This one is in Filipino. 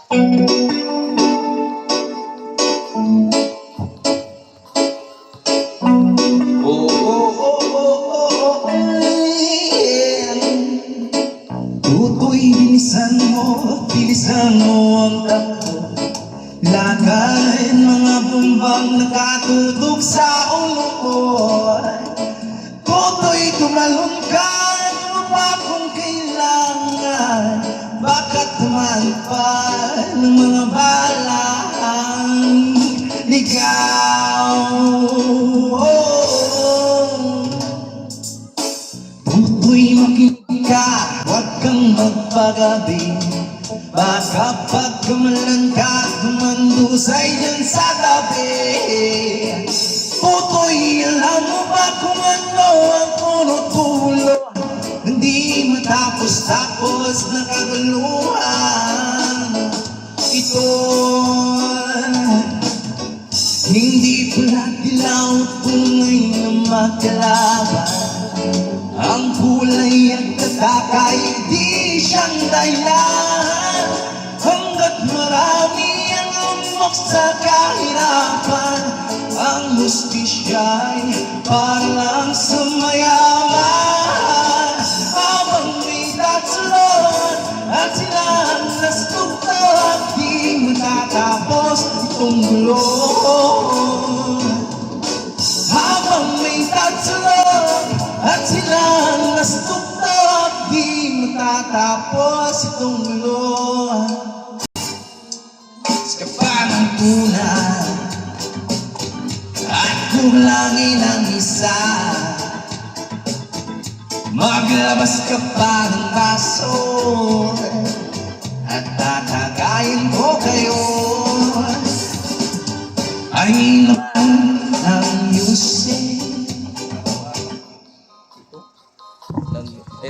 Tutoy, bilisan mo ang takbo. Lakay mga bumbang nakatutok sa ulo ko. Tutoy, tumalon ka, ano pa kung kailangan. Bakit tumalpad ng mga balang ligaw? Tutoy, makinig ka, huwag kang magpagabi. Baka pagkamalan ka, tumandusay dyan sa tabi. Tutoy, alam mo ba kung ano ang puno-tulo? Hindi matapos-tapos na kaguluhan. Ito hindi pala dilaw at tunay na magkalaban. Ang kulay at katakay, di siyang dahilan. Hanggat marami ang lumok sa kahirapan, ang hustisya'y para lang sa mayaman. Habang may tatsulot at silang nastuktot, di matatapos itong gulo. Habang may tatsulot at silang nastuktot, di matatapos itong gulo. Iskapa ng tuna at kulangin ang isa. Maglabas ka pa ng baso at tatagayin ko kayo. Ay naman ang yusin